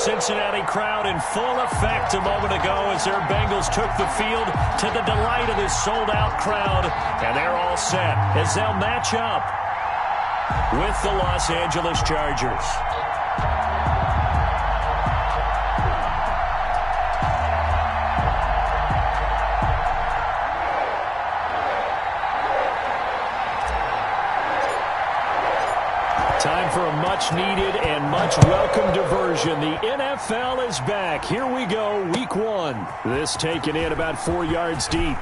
Cincinnati crowd in full effect a moment ago as their Bengals took the field to the delight of this sold-out crowd. And they're all set as they'll match up with the Los Angeles Chargers. Time for a much-needed and much-welcome diversion. The NFL is back. Here we go, Week 1. This taken in about 4 yards deep.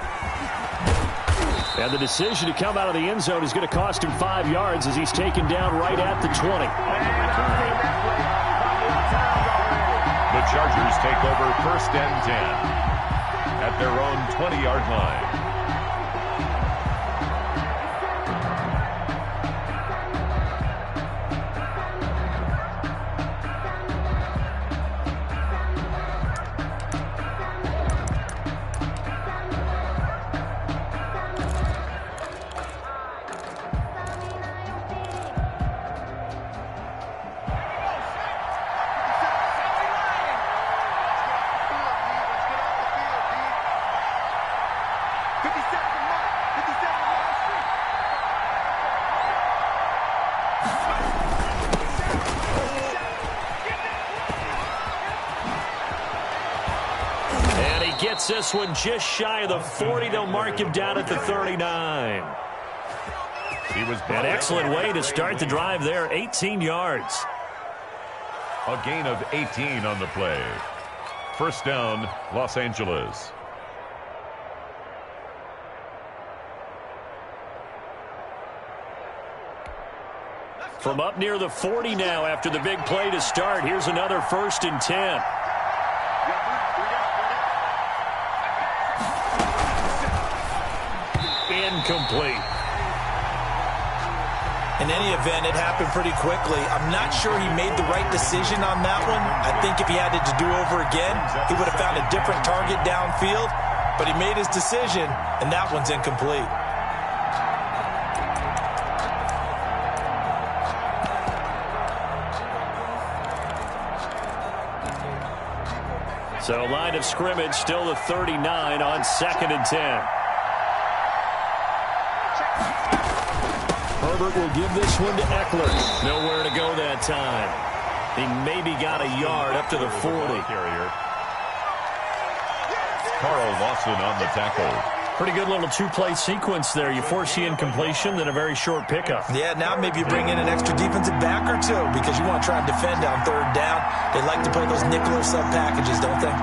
And the decision to come out of the end zone is going to cost him 5 yards as he's taken down right at the 20. The Chargers take over 1st and 10 at their own 20-yard line. Gets this one just shy of the 40. They'll mark him down at the 39. An excellent way to start the drive there, 18 yards. A gain of 18 on the play. 1st down, Los Angeles. From up near the 40 now after the big play to start. Here's another 1st and 10. Incomplete. In any event, it happened pretty quickly. I'm not sure he made the right decision on that one. I think if he had it to do over again, he would have found a different target downfield. But he made his decision, and that one's incomplete. So line of scrimmage still the 39 on 2nd and 10. Herbert will give this one to Eckler. Nowhere to go that time. He maybe got a yard up to the 40. Carl Lawson on the tackle. Pretty good little two-play sequence there. You force the incompletion, then a very short pickup. Yeah, now maybe you bring in an extra defensive back or two because you want to try and defend on 3rd down. They like to play those nickel or sub packages, don't they?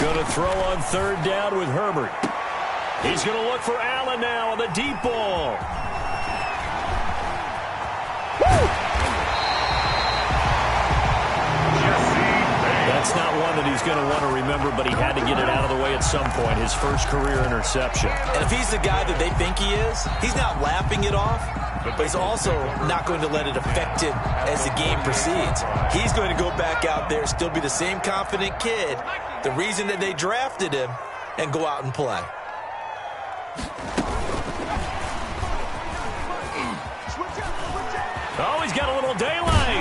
Going to throw on 3rd down with Herbert. He's going to look for Allen now on the deep ball. That's not one that he's going to want to remember, but he had to get it out of the way at some point. His first career interception. And if he's the guy that they think he is, he's not laughing it off, but he's also not going to let it affect him as the game proceeds. He's going to go back out there, still be the same confident kid, the reason that they drafted him, and go out and play. Oh, he's got a little daylight.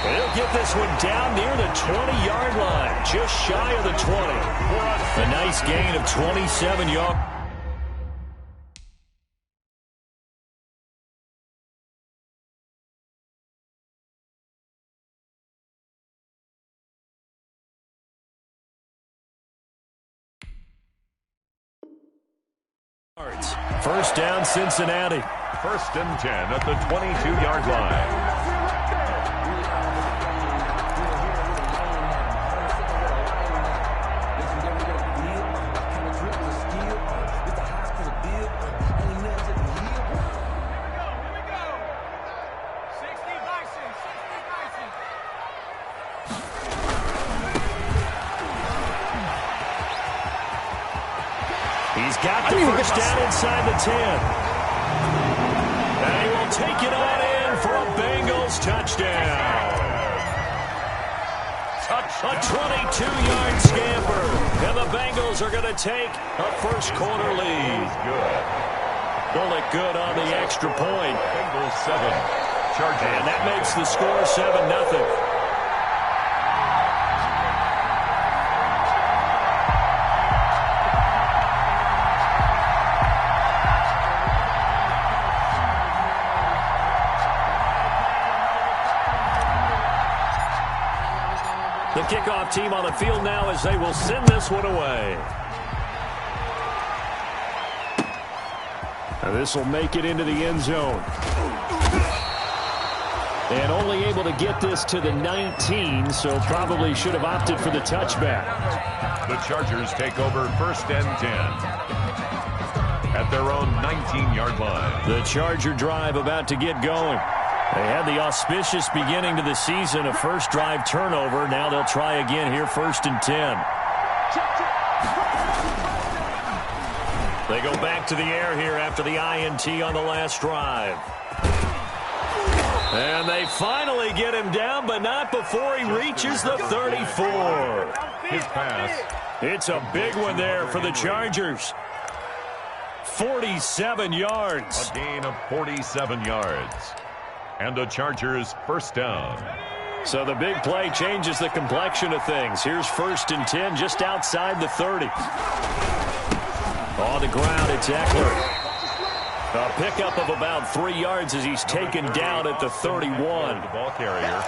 He'll get this one down near the 20-yard line, just shy of the 20. A nice gain of 27 yards. First down, Cincinnati. 1st and 10 at the 22-yard line. He's got the first down inside the 10. And he will take it on in for a Bengals touchdown. A 22-yard scamper. And the Bengals are going to take a first quarter lead. Good. Pulled it good on the extra point. Bengals 7. Chargers. And that makes the score 7-0. The kickoff team on the field now as they will send this one away. And this will make it into the end zone. And only able to get this to the 19, so probably should have opted for the touchback. The Chargers take over 1st and 10 at their own 19-yard line. The Charger drive about to get going. They had the auspicious beginning to the season, a first drive turnover. Now they'll try again here, 1st and 10. They go back to the air here after the INT on the last drive. And they finally get him down, but not before he reaches the 34. His pass. It's a big one there for the Chargers. 47 yards. A gain of 47 yards. And the Chargers first down. So the big play changes the complexion of things. Here's 1st and 10 just outside the 30. On the ground, it's Eckler. A pickup of about 3 yards as he's taken down at the 31. The ball carrier.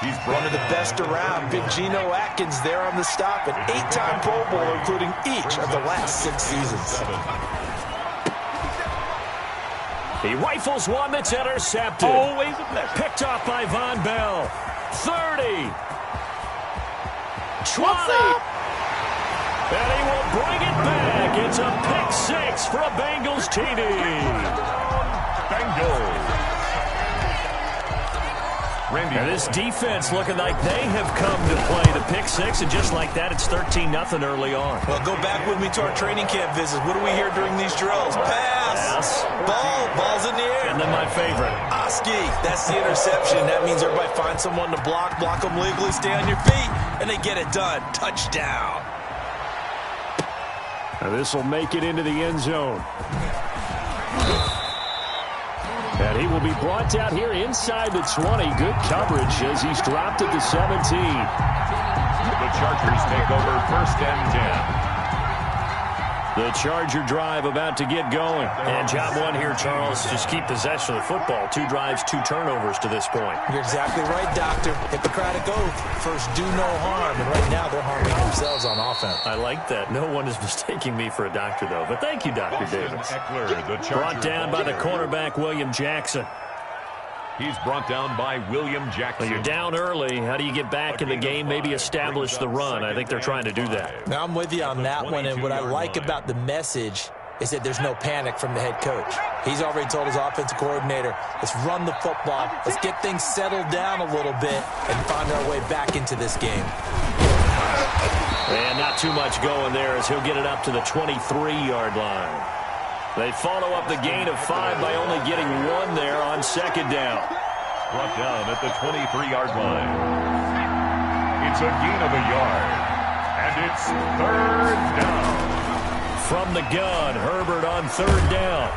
He's one of the best around. Big Geno Atkins there on the stop. An 8-time Pro Bowler, including each of the last 6 seasons. He rifles one that's intercepted. Always picked off by Von Bell. 30. 20. And he will bring it back. It's a pick 6 for a Bengals TD. Bengals. And this defense looking like they have come to play the pick 6, and just like that, it's 13-0 early on. Well, go back with me to our training camp visits. What do we hear during these drills? Pass. Ball's in the air. And then my favorite. Oski, that's the interception. That means everybody finds someone to block them legally, stay on your feet, and they get it done. Touchdown. And this will make it into the end zone. And he will be brought down here inside the 20. Good coverage as he's dropped at the 17. The Chargers take over 1st and 10. The Charger drive about to get going. And job one here, Charles, just keep possession of the football. 2 drives, 2 turnovers to this point. You're exactly right, Doctor. Hippocratic oath. First, do no harm. And right now, they're harming themselves on offense. I like that. No one is mistaking me for a doctor, though. But thank you, Dr. Davis. Eckler, brought down by the cornerback, William Jackson. He's brought down by William Jackson. Well, you're down early. How do you get back in the game? Maybe establish the run. I think they're trying to do that. Now, I'm with you on that one. And what I like about the message is that there's no panic from the head coach. He's already told his offensive coordinator, let's run the football. Let's get things settled down a little bit and find our way back into this game. And not too much going there as he'll get it up to the 23-yard line. They follow up the gain of 5 by only getting 1 there on 2nd down. Brought down at the 23-yard line. It's a gain of a yard. And it's 3rd down. From the gun, Herbert on 3rd down.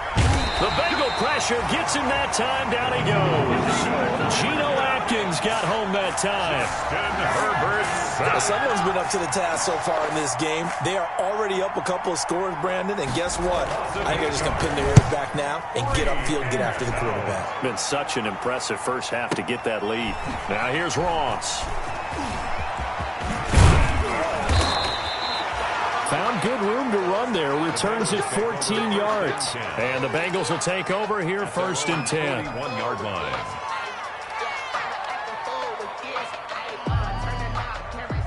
The Bengal pressure gets him that time. Down he goes. Geno Atkins got home that time. Someone's been up to the task so far in this game. They are already up a couple of scores, Brandon, and guess what? I think they're just going to pin their ears back now and get upfield and get after the quarterback. Been such an impressive first half to get that lead. Now here's Ross. Found good room to run there. Returns it 14 yards. And the Bengals will take over here, 1st and 10. 1-yard line.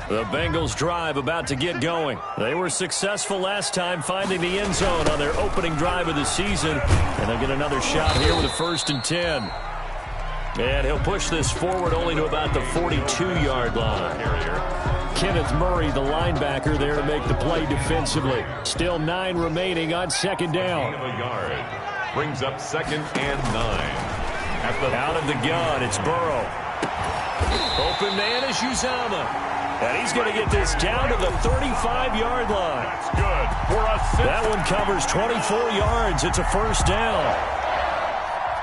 The Bengals drive about to get going. They were successful last time finding the end zone on their opening drive of the season. And they'll get another shot here with a 1st and 10. And he'll push this forward only to about the 42-yard line. Kenneth Murray, the linebacker, there to make the play defensively. Still 9 remaining on 2nd down. Brings up 2nd and 9. Out of the gun, it's Burrow. Open man is Uzama. And he's going to get this down to the 35-yard line. That's good for a 6. That one covers 24 yards. It's a first down.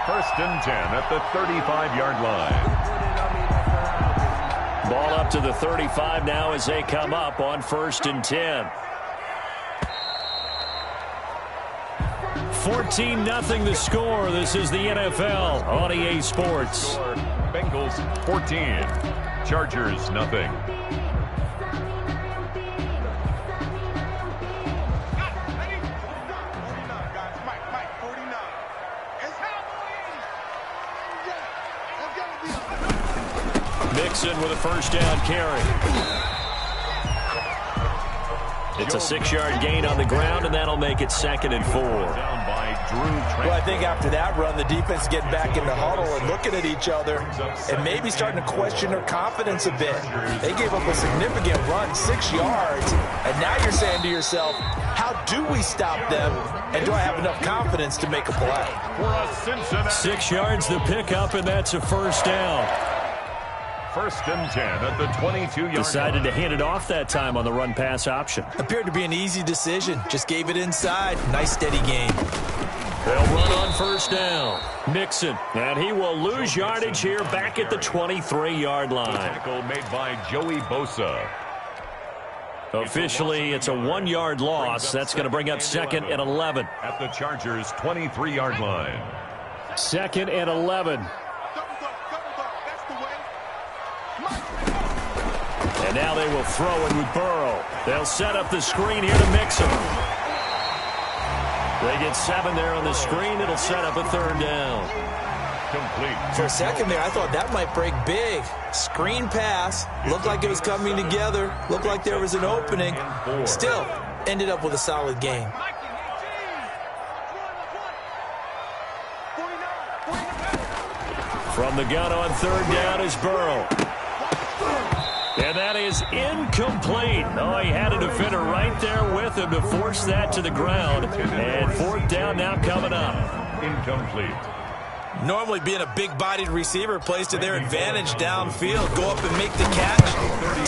1st and 10 at the 35-yard line. Ball up to the 35 now as they come up on 1st and 10. 14-0 the score. This is the NFL on EA Sports. Bengals 14. Chargers nothing. Mixon with a first down carry. It's a 6-yard gain on the ground, and that'll make it 2nd and 4. Down by Drew. Well, I think after that run, the defense getting back in the huddle and looking at each other and maybe starting to question their confidence a bit. They gave up a significant run, 6 yards, and now you're saying to yourself, how do we stop them, and do I have enough confidence to make a play? 6 yards the pickup, and that's a first down. 1st and 10 at the 22-yard line. Decided to hand it off that time on the run-pass option. Appeared to be an easy decision. Just gave it inside. Nice steady gain. They'll run on first down. Mixon, and he will lose yardage here back at the 23-yard line. Tackle made by Joey Bosa. Officially, it's a 1-yard loss. That's going to bring up 2nd and 11. At the Chargers' 23-yard line. 2nd and 11. And now they will throw it with Burrow. They'll set up the screen here to Mixon. They get 7 there on the screen. It'll set up a 3rd down. Complete. For a second there, I thought that might break big. Screen pass. Looked like it was coming together. Looked like there was an opening. Still, ended up with a solid gain. From the gun on 3rd down is Burrow. And that is incomplete. Oh, he had a defender right there with him to force that to the ground. And 4th down now coming up. Incomplete. Normally being a big-bodied receiver plays to their advantage downfield. Go up and make the catch,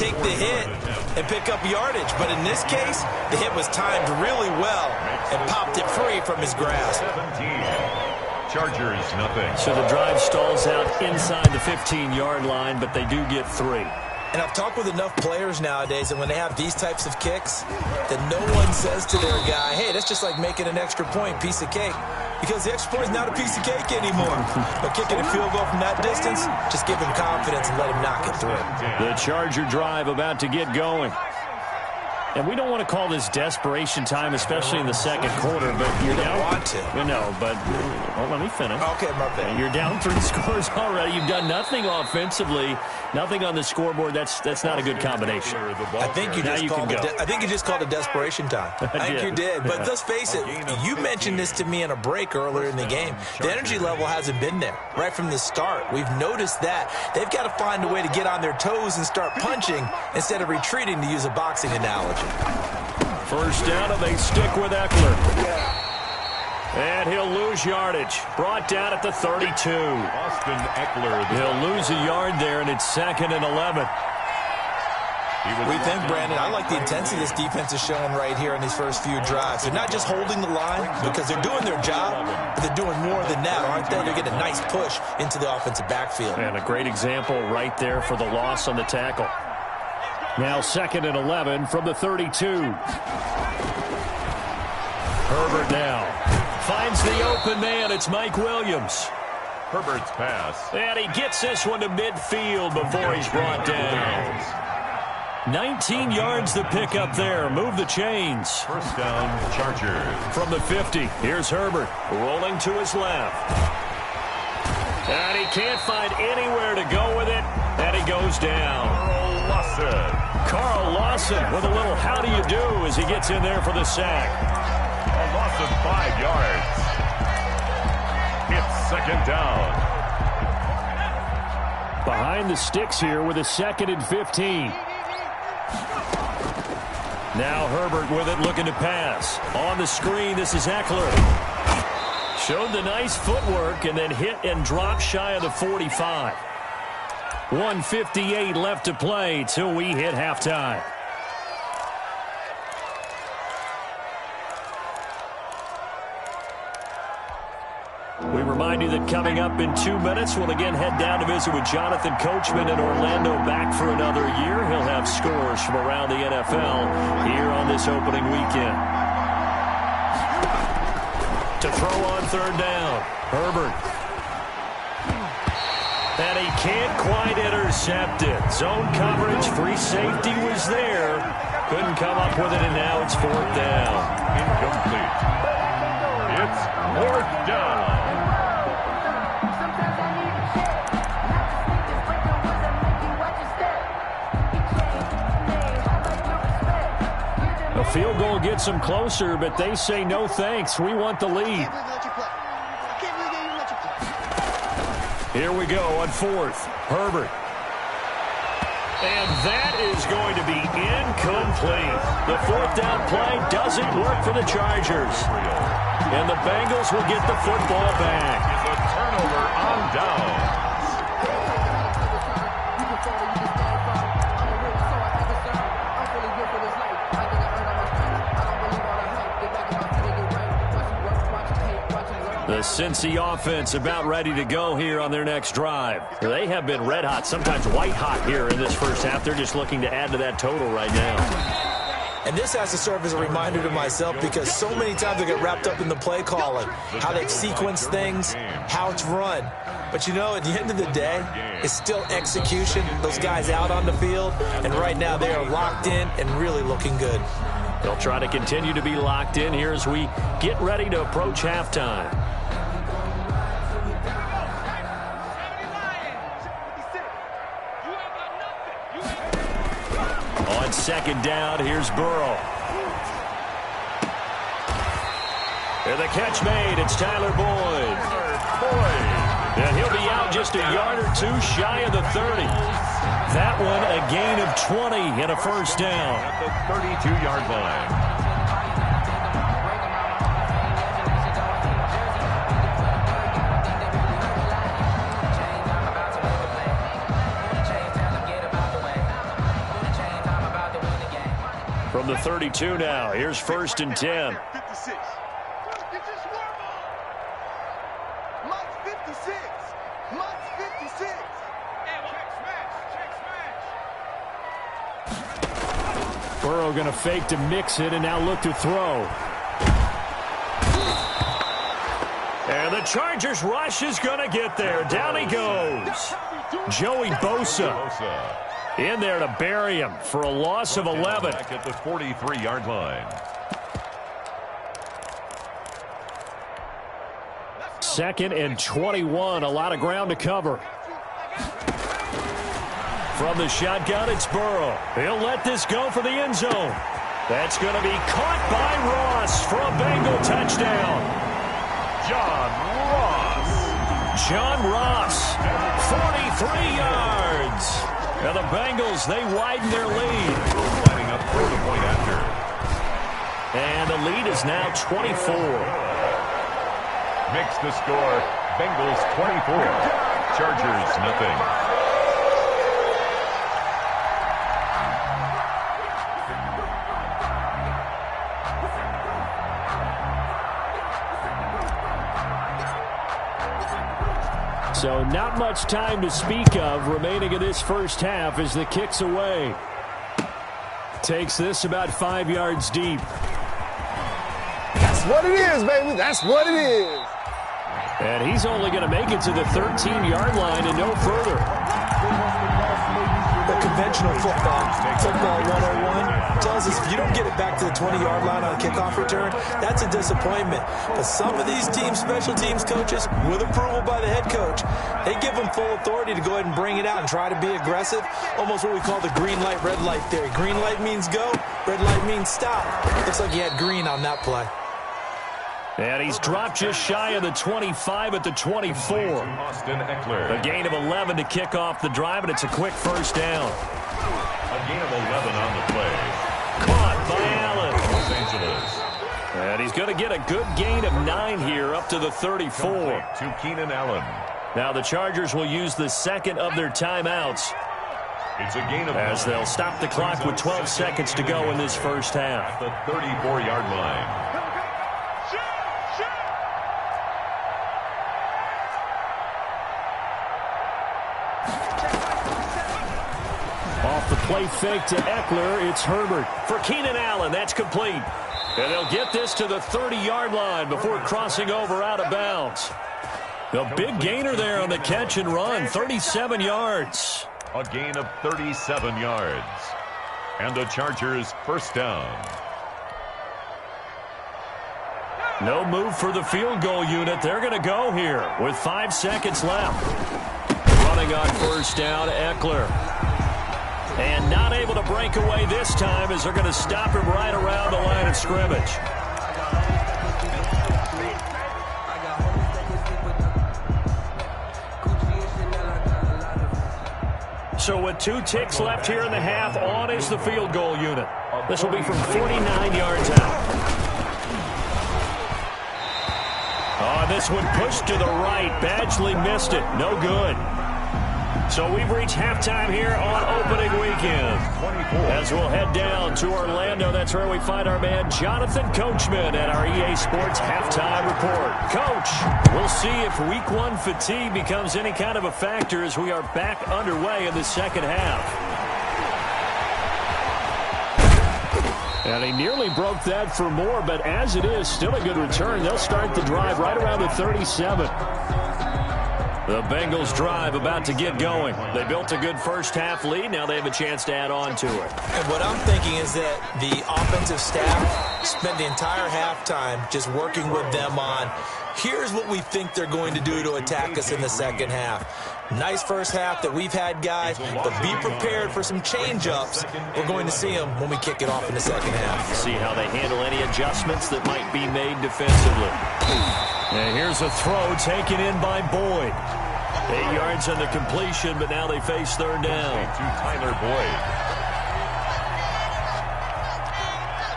take the hit, and pick up yardage. But in this case, the hit was timed really well and popped it free from his grasp. 17. Chargers nothing. So the drive stalls out inside the 15-yard line, but they do get 3. And I've talked with enough players nowadays, and when they have these types of kicks, that no one says to their guy, hey, that's just like making an extra point, piece of cake. Because the extra point is not a piece of cake anymore. But kicking a field goal from that distance, just give him confidence and let him knock it through. The Charger drive about to get going. And we don't want to call this desperation time, especially in the 2nd quarter, but you're down. Want to. No, but well, let me finish. Okay, my bad. You're down 3 scores already. You've done nothing offensively, nothing on the scoreboard. That's not a good combination. I think you just called it desperation time. I think you did. But let's face it, you mentioned this to me in a break earlier in the game. The energy level hasn't been there right from the start. We've noticed that. They've got to find a way to get on their toes and start punching instead of retreating, to use a boxing analogy. First down, and they stick with Eckler. And he'll lose yardage. Brought down at the 32. Austin Eckler. He'll lose a yard there, and it's 2nd and 11. What do you think, Brandon? I like the intensity this defense is showing right here in these first few drives. They're not just holding the line because they're doing their job, but they're doing more than that, aren't they? They're getting a nice push into the offensive backfield. And a great example right there for the loss on the tackle. Now 2nd and 11 from the 32. Herbert now finds the open man. It's Mike Williams. Herbert's pass. And he gets this one to midfield before he's brought down. 19 yards the pick up there. Move the chains. First down, Chargers. From the 50, here's Herbert rolling to his left. And he can't find anywhere to go with it. And he goes down. Carl Lawson with a little how do you do as he gets in there for the sack. A loss of 5 yards. It's 2nd down. Behind the sticks here with a 2nd and 15. Now Herbert with it, looking to pass. On the screen, this is Eckler. Showed the nice footwork and then hit and drop shy of the 45. 1:58 left to play till we hit halftime. We remind you that coming up in 2 minutes, we'll again head down to visit with Jonathan Coachman in Orlando, back for another year. He'll have scores from around the NFL here on this opening weekend. To throw on third down, Herbert. And he can't quite intercept it. Zone coverage, free safety was there. Couldn't come up with it, and now it's fourth down. Incomplete. It's fourth down. A field goal gets them closer, but they say no thanks. We want the lead. Here we go on fourth. Herbert. And that is going to be incomplete. The fourth down play doesn't work for the Chargers. And the Bengals will get the football back. It's a turnover on down. The Cincy offense about ready to go here on their next drive. They have been red hot, sometimes white hot here in this first half. They're just looking to add to that total right now. And this has to serve as a reminder to myself, because so many times I get wrapped up in the play calling, how they sequence things, how it's run. But, you know, at the end of the day, it's still execution. Those guys out on the field, and right now they are locked in and really looking good. They'll try to continue to be locked in here as we get ready to approach halftime. On second down, here's Burrow. And the catch made. It's Tyler Boyd. And he'll be out just a yard or two shy of the 30. That one a gain of 20 and a first down. At the 32-yard line. From the 32 now, here's first and 10. Burrow going to fake to mix it and now look to throw. And the Chargers rush is going to get there. Down he goes. Joey Bosa in there to bury him for a loss of 11. Back at the 43-yard line. Second and 21. A lot of ground to cover. From the shotgun, it's Burrow. He'll let this go for the end zone. That's going to be caught by Ross for a Bengal touchdown. John Ross. 43 yards. And the Bengals, they widen their lead. Lining up for the point after. And the lead is now 24. Makes the score Bengals 24. Chargers nothing. So not much time to speak of remaining in this first half as the kick's away. Takes this about 5 yards deep. That's what it is, baby. That's what it is. And he's only going to make it to the 13-yard line and no further. The conventional football 101, tells us if you don't get it back to the 20-yard line on a kickoff return, that's a disappointment. But some of these team special teams coaches, with approval by the head coach, they give them full authority to go ahead and bring it out and try to be aggressive. Almost what we call the green light, red light theory. Green light means go, red light means stop. Looks like he had green on that play. And he's dropped just shy of the 25 at the 24. Austin Eckler. A gain of 11 to kick off the drive, and it's a quick first down. A gain of 11 on the play. Caught by Allen. Los Angeles. And he's going to get a good gain of 9 here up to the 34. To Keenan Allen. Now the Chargers will use the second of their timeouts It's a gain of as they'll stop the clock with 12 seconds to go in this first half. at the 34-yard line. Off the play fake to Eckler, it's Herbert. For Keenan Allen, that's complete. And they'll get this to the 30-yard line before crossing over out of bounds. A big gainer there on the catch and run, 37 yards. A gain of 37 yards. And the Chargers first down. No move for the field goal unit. They're going to go here with 5 seconds left. Running on first down, Eckler. And not able to break away this time as they're going to stop him right around the line of scrimmage. So with 2 ticks left here in the half, on is the field goal unit. This will be from 49 yards out. Oh, this one pushed to the right. Badgley missed it. No good. So we've reached halftime here on opening weekend. As we'll head down to Orlando, that's where we find our man Jonathan Coachman at our EA Sports Halftime Report. Coach, we'll see if Week 1 fatigue becomes any kind of a factor as we are back underway in the second half. And he nearly broke that for more, but as it is, still a good return. They'll start the drive right around the 37. The Bengals drive about to get going. They built a good first half lead. Now they have a chance to add on to it. And what I'm thinking is that the offensive staff spent the entire halftime just working with them on, here's what we think they're going to do to attack us in the second half. Nice first half that we've had, guys, but be prepared for some change-ups. We're going to see them when we kick it off in the second half. See how they handle any adjustments that might be made defensively. And here's a throw taken in by Boyd. 8 yards on the completion, but now they face third down. To Tyler Boyd.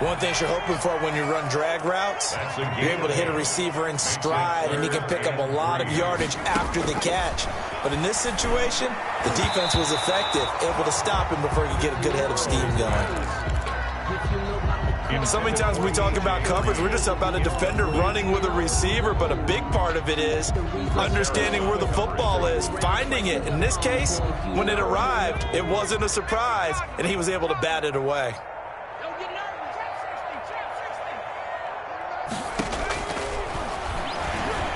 One thing you're hoping for when you run drag routes, you're able to hit a receiver in stride, and he can pick up a lot of yardage after the catch. But in this situation, the defense was effective, able to stop him before he could get a good head of steam going. So many times when we talk about coverage, we're just about a defender running with a receiver, but a big part of it is understanding where the football is, finding it. In this case, when it arrived, it wasn't a surprise, and he was able to bat it away.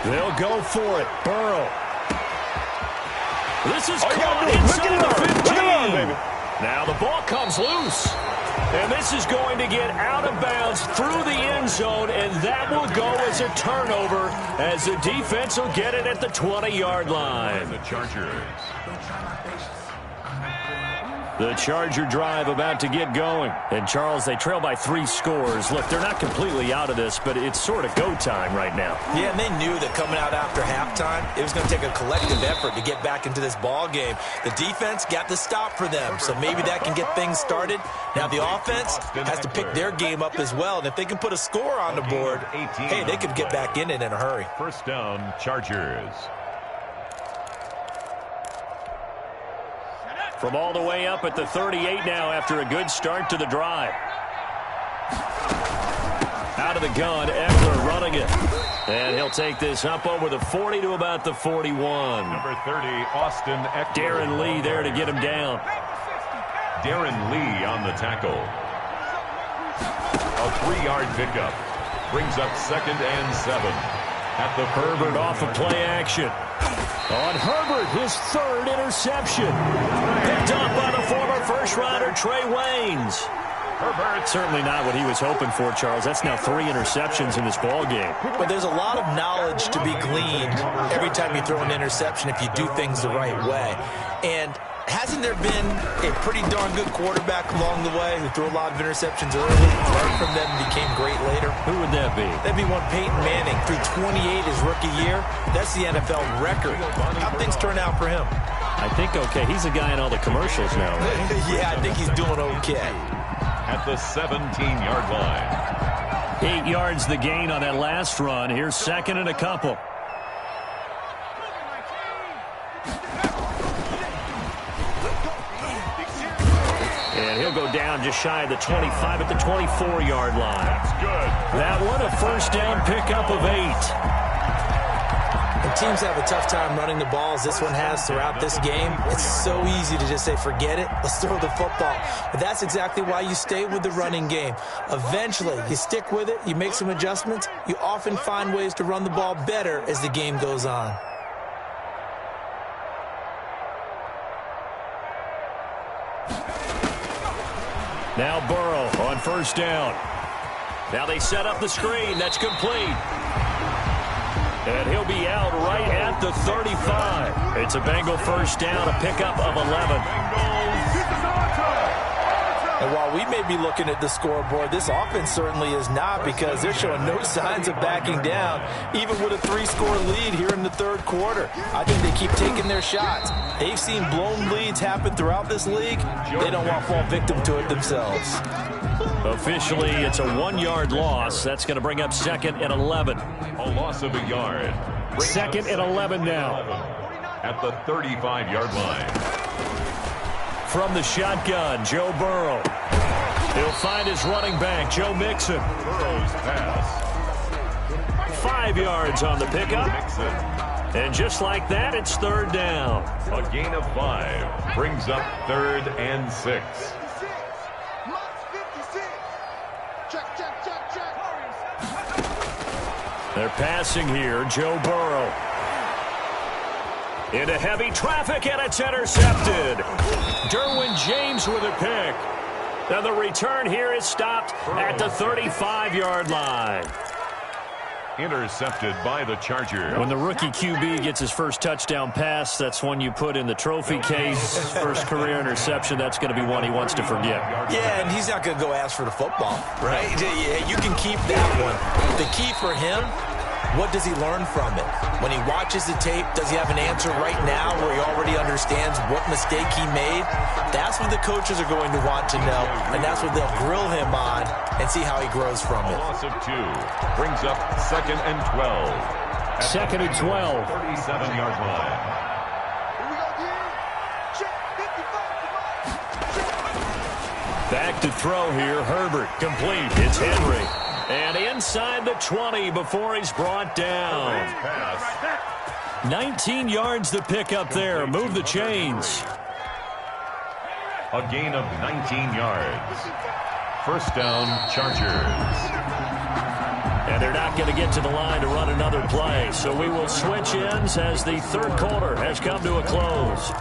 They'll go for it. Burrow. This is caught inside the 15. Now the ball comes loose. And this is going to get out of bounds through the end zone, and that will go as a turnover as the defense will get it at the 20-yard line. The Chargers. The Charger drive about to get going. And, Charles, they trail by 3 scores. Look, they're not completely out of this, but it's sort of go time right now. Yeah, and they knew that coming out after halftime, it was going to take a collective effort to get back into this ball game. The defense got the stop for them, so maybe that can get things started. Now the offense has to pick their game up as well, and if they can put a score on the board, hey, they could get back in it in a hurry. First down, Chargers. From all the way up at the 38 now after a good start to the drive. Out of the gun, Eckler running it. And he'll take this up over the 40 to about the 41. Number 30, Austin Eckler. Darren Lee there to get him down. Darren Lee on the tackle. A 3-yard pickup. Brings up 2nd and 7. At the Herbert off of play action. On Herbert, his 3rd interception. Picked up by the former first-rounder Trey Waynes. Herbert. Certainly not what he was hoping for, Charles. That's now 3 interceptions in this ball game. But there's a lot of knowledge to be gleaned every time you throw an interception if you do things the right way. And hasn't there been a pretty darn good quarterback along the way who threw a lot of interceptions early, learned from them, and became great later? Who would that be? That'd be one Peyton Manning. Threw 28 his rookie year. That's the NFL record. How'd things turn out for him? I think okay. He's a guy in all the commercials now, right? Yeah, I think he's doing okay. At the 17-yard line. 8 yards the gain on that last run. Here's 2nd and a couple. And he'll go down just shy of the 25 at the 24-yard line. That's good. That one, a first down pickup of 8. When teams have a tough time running the ball, as this one has throughout this game, it's so easy to just say, forget it, let's throw the football. But that's exactly why you stay with the running game. Eventually, you stick with it, you make some adjustments, you often find ways to run the ball better as the game goes on. Now Burrow on first down. Now they set up the screen. That's complete. And he'll be out right at the 35. It's a Bengal first down, a pickup of 11. And while we may be looking at the scoreboard, this offense certainly is not, because they're showing no signs of backing down, even with a 3-score lead here in the third quarter. I think they keep taking their shots. They've seen blown leads happen throughout this league. They don't want to fall victim to it themselves. Officially, it's a 1-yard loss. That's going to bring up second and 11. A loss of a yard. Second and 11 now. At the 35-yard line. From the shotgun, Joe Burrow. He'll find his running back, Joe Mixon. Burrow's pass. 5 yards on the pickup. Mixon. And just like that, it's third down. A gain of 5 brings up 3rd and 6. They're passing here, Joe Burrow. Into heavy traffic, and it's intercepted. Derwin James with a pick. And the return here is stopped at the 35-yard line. Intercepted by the Chargers. When the rookie QB gets his first touchdown pass, that's one you put in the trophy case. First career interception, that's going to be one he wants to forget. Yeah, and he's not going to go ask for the football, right? Yeah, you can keep that one. The key for him, what does he learn from it? When he watches the tape, does he have an answer right now where he already understands what mistake he made? That's what the coaches are going to want to know, and that's what they'll grill him on and see how he grows from it. A loss of 2 brings up 2nd and 12. Second and 12. 37-yard line. Back to throw here, Herbert. Complete. It's Henry. And inside the 20 before he's brought down. 19 yards to pick up there. Move the chains. A gain of 19 yards. First down, Chargers. And they're not going to get to the line to run another play. So we will switch ends as the third quarter has come to a close.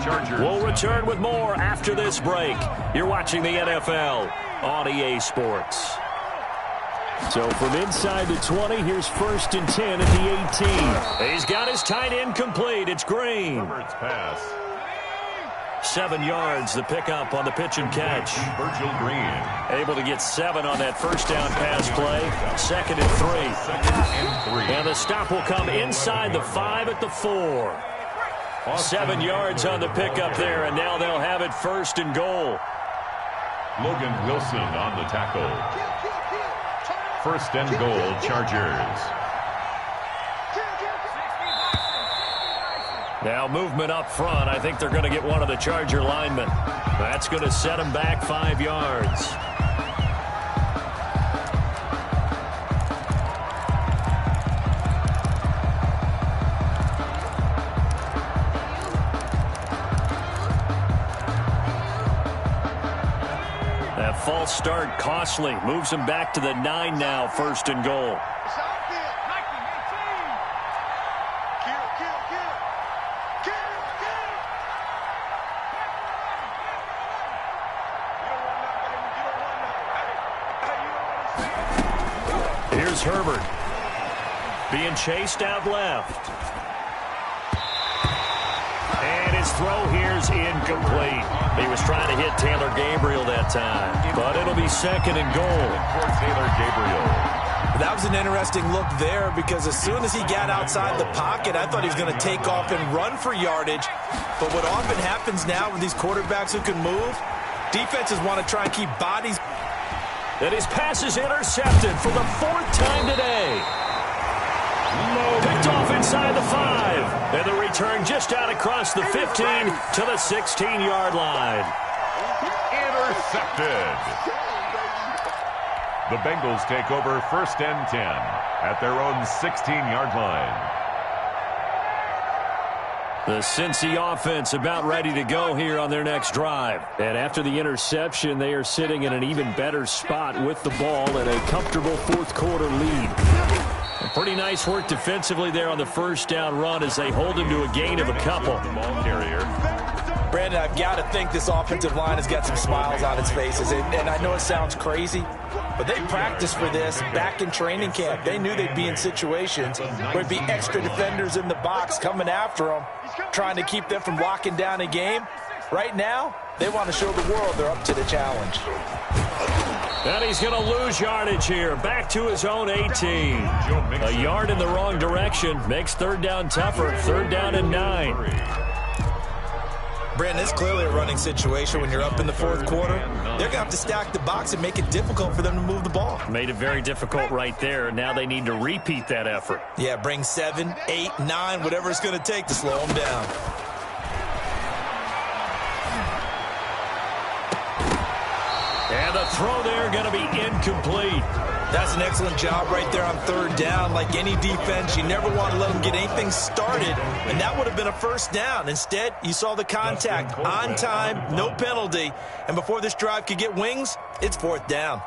Chargers. We'll return with more after this break. You're watching the NFL on EA Sports. So from inside the 20, here's 1st and 10 at the 18. He's got his tight end complete. It's Green. Herbert's pass. 7 yards, the pickup on the pitch and catch. Virgil Green. Able to get 7 on that first down pass play. 2nd and 3. 2nd and 3. And the stop will come inside the 5 at the 4. 7 yards on the pickup there, and now they'll have it 1st and goal. Logan Wilson on the tackle. 1st and goal, Chargers. Now movement up front. I think they're going to get one of the Charger linemen. That's going to set them back 5 yards. That false start costly. Moves them back to the 9 now, 1st and goal. Here's Herbert. Being chased out left. And his throw here's incomplete. He was trying to hit Taylor Gabriel that time. But it'll be 2nd and goal. For Taylor Gabriel. That was an interesting look there, because as soon as he got outside the pocket, I thought he was going to take off and run for yardage. But what often happens now with these quarterbacks who can move, defenses want to try and keep bodies. And his pass is intercepted for the 4th time today. Picked off inside the 5. And the return just out across the 15 to the 16-yard line. Intercepted. The Bengals take over 1st and 10 at their own 16-yard line. The Cincy offense about ready to go here on their next drive. And after the interception, they are sitting in an even better spot with the ball and a comfortable fourth-quarter lead. Pretty nice work defensively there on the first down run as they hold him to a gain of a couple. Ball carrier. Brandon, I've got to think this offensive line has got some smiles on its faces. And I know it sounds crazy, but they practiced for this back in training camp. They knew they'd be in situations where there'd be extra defenders in the box coming after them, trying to keep them from locking down a game. Right now, they want to show the world they're up to the challenge. And he's going to lose yardage here. Back to his own 18. A yard in the wrong direction. Makes third down tougher. 3rd down and 9. Brandon, it's clearly a running situation when you're up in the fourth quarter. They're going to have to stack the box and make it difficult for them to move the ball. Made it very difficult right there. Now they need to repeat that effort. Yeah, bring 7, 8, 9, whatever it's going to take to slow them down. And the throw there going to be incomplete. That's an excellent job right there on 3rd down. Like any defense, you never want to let them get anything started, and that would have been a 1st down. Instead, you saw the contact on time, no penalty, and before this drive could get wings, it's 4th down.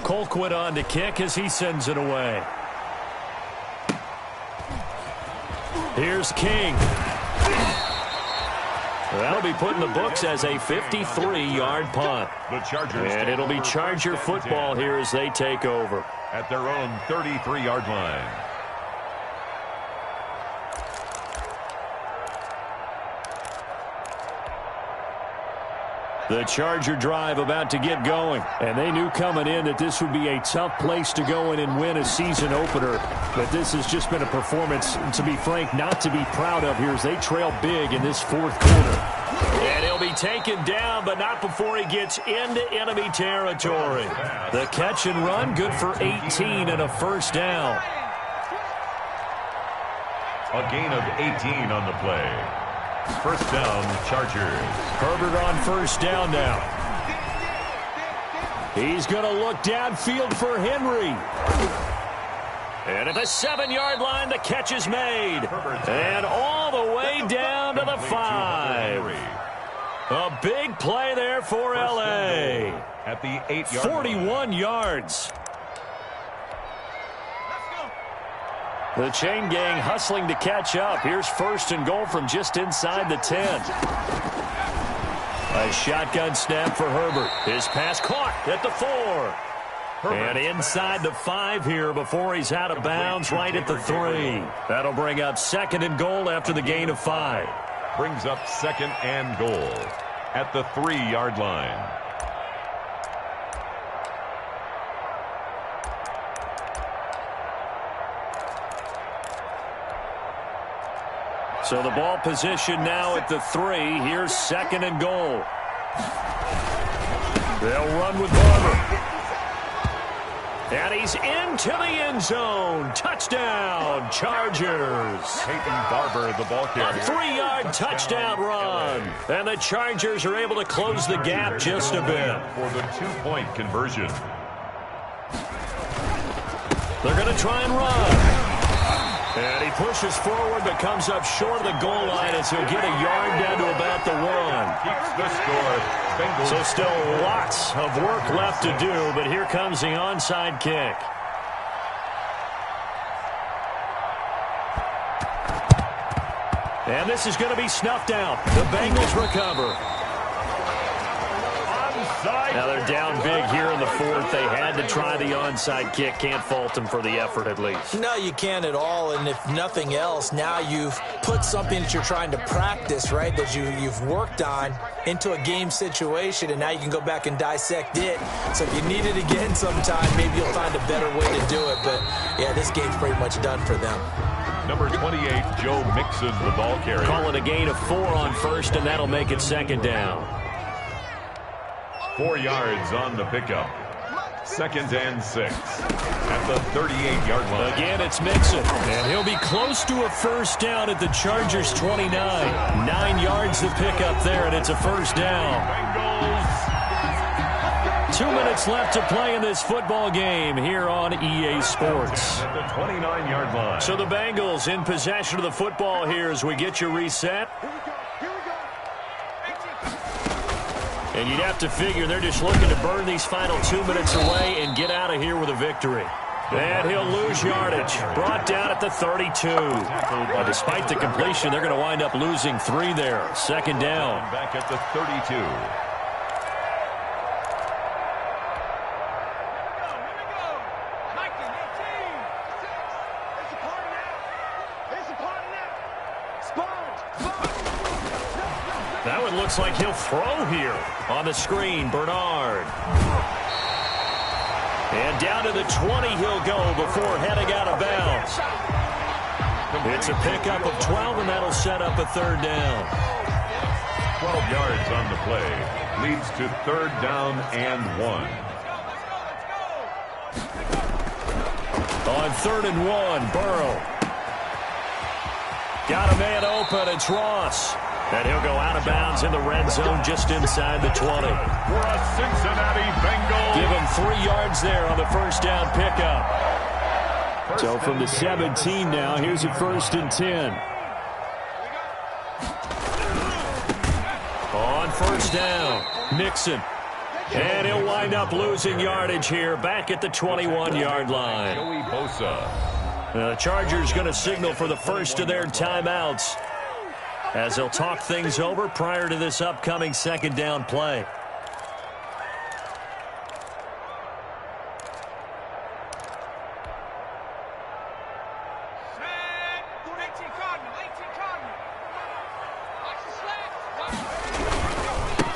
Colquitt on to kick as he sends it away. Here's King. That'll be put in the books as a 53-yard punt. The Chargers. And it'll be Charger football here as they take over. At their own 33-yard line. The Charger drive about to get going. And they knew coming in that this would be a tough place to go in and win a season opener. But this has just been a performance, to be frank, not to be proud of here as they trail big in this fourth quarter. And he'll be taken down, but not before he gets into enemy territory. The catch and run, good for 18 and a 1st down. A gain of 18 on the play. 1st down, Chargers. Herbert on 1st down now. He's going to look downfield for Henry. And at the 7-yard line, the catch is made. And all the way down to the 5. A big play there for L.A. At the 8-yard 41 yards. The chain gang hustling to catch up. Here's 1st and goal from just inside the 10. A shotgun snap for Herbert. His pass caught at the 4. And inside the 5 here before he's out of bounds right at the 3. That'll bring up 2nd and goal after the gain of 5. Brings up 2nd and goal at the 3-yard line. So the ball position now at the 3. Here's 2nd and goal. They'll run with Barber. And he's into the end zone. Touchdown, Chargers. Peyton Barber, the ball carrier. A 3-yard touchdown run. And the Chargers are able to close the gap just a bit. For the 2-point conversion. They're going to try and run. And he pushes forward but comes up short of the goal line as he'll get a yard down to about the 1. Keeps the score. Bengals. So still lots of work left to do, but here comes the onside kick. And this is going to be snuffed out. The Bengals recover. Now they're down big here in the 4th. They had to try the onside kick. Can't fault them for the effort at least. No, you can't at all. And if nothing else, now you've put something that you're trying to practice, right, that you've worked on into a game situation, and now you can go back and dissect it. So if you need it again sometime, maybe you'll find a better way to do it. But, yeah, this game's pretty much done for them. Number 28, Joe Mixon, the ball carrier. Call it a gain of 4 on 1st, and that'll make it 2nd down. 4 yards on the pickup. 2nd and 6 at the 38-yard line. Again, it's It's Mixon. And he'll be close to a first down at the Chargers' 29. 9 yards to pick up there, and it's a first down. 2 minutes left to play in this football game here on EA Sports. At the 29-yard line. So the Bengals in possession of the football here as we get you reset. And you'd have to figure they're just looking to burn these final 2 minutes away and get out of here with a victory. And he'll lose yardage. Brought down at the 32. Despite the completion, they're going to wind up losing 3 there. Second down. Back at the 32. That one looks like he'll throw here on the screen. Bernard. And down to the 20 he'll go before heading out of bounds. It's a pickup of 12, and that'll set up a third down. 12 yards on the play. Leads to third down and 1. On 3rd and 1, Burrow. Got a man open. It's Ross. And he'll go out of bounds in the red zone just inside the 20. For a Cincinnati Bengals. Give him 3 yards there on the first down pickup. So from the 17 now, here's a 1st and 10. On first down, Mixon. And he'll wind up losing yardage here back at the 21-yard line. Joey Bosa. The Chargers going to signal for the first of their timeouts as they'll talk things over prior to this upcoming second down play.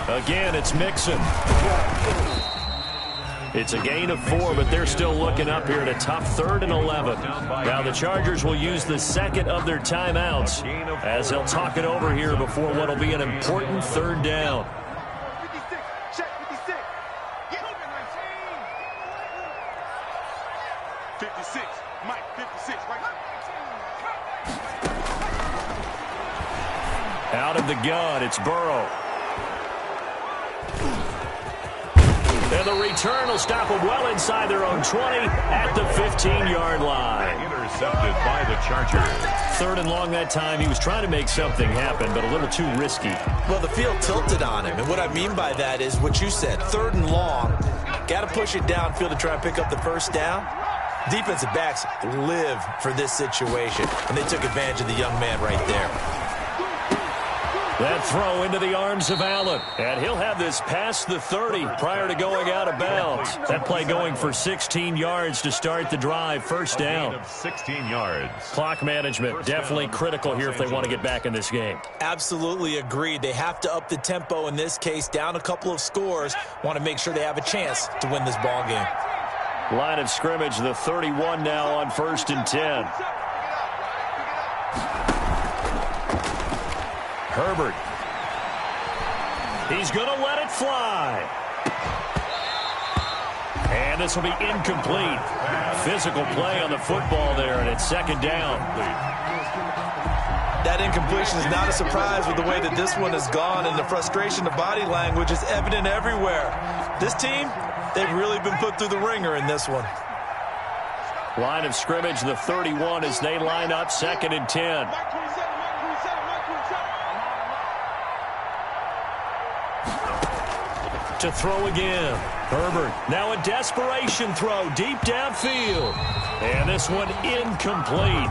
Again, it's Mixon. It's a gain of 4, but they're still looking up here at a tough 3rd and 11. Now the Chargers will use the second of their timeouts as they'll talk it over here before what will be an important third down. Out of the gun, it's Burrow. And the return will stop them well inside their own 20 at the 15-yard line. Intercepted by the Chargers. 3rd and long that time. He was trying to make something happen, but a little too risky. Well, the field tilted on him, and what I mean by that is what you said. 3rd and long. Got to push it downfield to try and pick up the first down. Defensive backs live for this situation, and they took advantage of the young man right there. That throw into the arms of Allen. And he'll have this past the 30 prior to going out of bounds. That play going for 16 yards to start the drive. First down. 16 yards. Clock management definitely critical here if they want to get back in this game. Absolutely agreed. They have to up the tempo in this case. Down a couple of scores. Want to make sure they have a chance to win this ball game. Line of scrimmage, the 31 now on 1st and 10. Herbert. He's going to let it fly. And this will be incomplete. Physical play on the football there, and it's second down. That incompletion is not a surprise with the way that this one has gone, and the frustration, the body language is evident everywhere. This team, they've really been put through the ringer in this one. Line of scrimmage, the 31 as they line up 2nd and 10. To throw again. Herbert. Now a desperation throw deep downfield. And this one incomplete.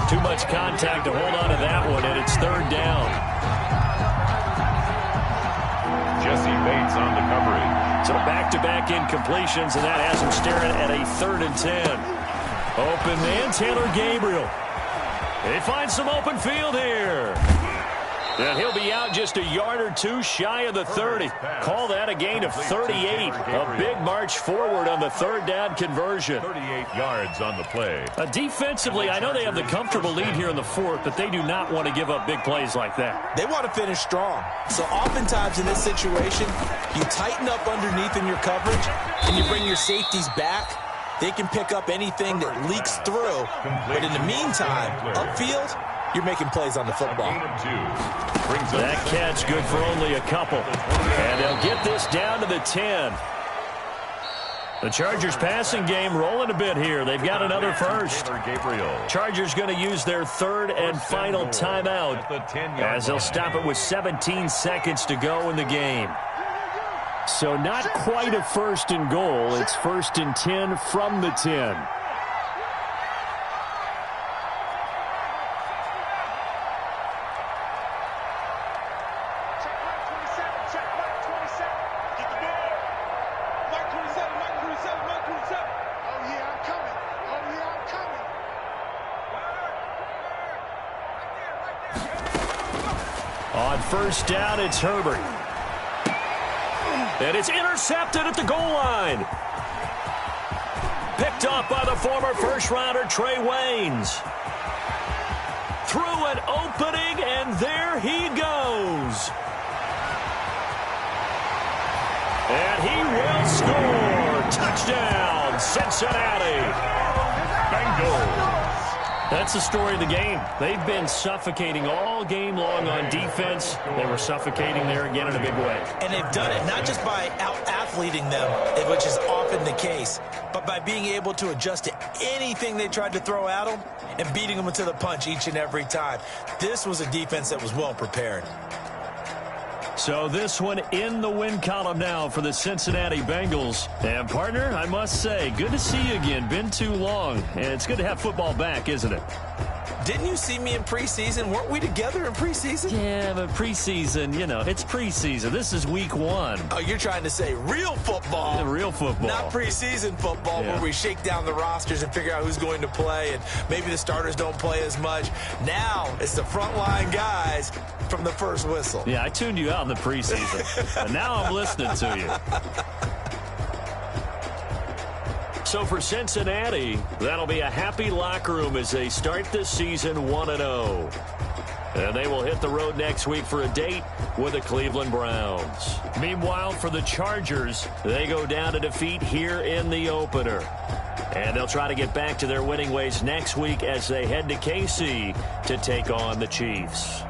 Too much contact to hold on to that one, and it's 3rd down. Jesse Bates on the coverage. So back-to-back incompletions, and that has him staring at a 3rd and 10. Open man, Taylor Gabriel. They find some open field here. And he'll be out just a yard or 2 shy of the 30. Call that a gain of 38. A big march forward on the 3rd down conversion. 38 yards on the play. Defensively, I know they have the comfortable lead here in the 4th, but they do not want to give up big plays like that. They want to finish strong. So oftentimes in this situation, you tighten up underneath in your coverage, and you bring your safeties back. They can pick up anything that leaks through. But in the meantime, upfield, you're making plays on the football. That catch good for only a couple. And they'll get this down to the 10. The Chargers passing game rolling a bit here. They've got another first. Chargers going to use their third and final timeout as they'll stop it with 17 seconds to go in the game. So not quite a first and goal. It's first and 10 from the 10. On first down, it's Herbert. And it's intercepted at the goal line. Picked off by the former first-rounder Trey Waynes. Through an opening, and there he goes. And he will score. Touchdown, Cincinnati. Bengals. That's the story of the game. They've been suffocating all game long on defense. They were suffocating there again in a big way. And they've done it not just by out-athleting them, which is often the case, but by being able to adjust to anything they tried to throw at them and beating them to the punch each and every time. This was a defense that was well prepared. So this one in the win column now for the Cincinnati Bengals. And, partner, I must say, good to see you again. Been too long. And it's good to have football back, isn't it? Didn't you see me in preseason? Weren't we together in preseason? Yeah, but preseason, you know, it's preseason. This is week 1. Oh, you're trying to say real football. Yeah, real football. Not preseason football where we shake down the rosters and figure out who's going to play, and maybe the starters don't play as much. Now it's the frontline guys from the first whistle. Yeah, I tuned you out in the preseason. And now I'm listening to you. So for Cincinnati, that'll be a happy locker room as they start this season 1-0. And they will hit the road next week for a date with the Cleveland Browns. Meanwhile, for the Chargers, they go down to defeat here in the opener. And they'll try to get back to their winning ways next week as they head to KC to take on the Chiefs.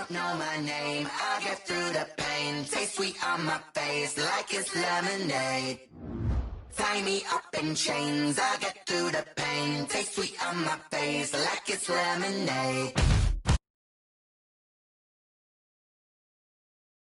don't know my name. I'll get through the pain. Taste sweet on my face like it's lemonade. Tie me up in chains. I'll get through the pain. Taste sweet on my face like it's lemonade.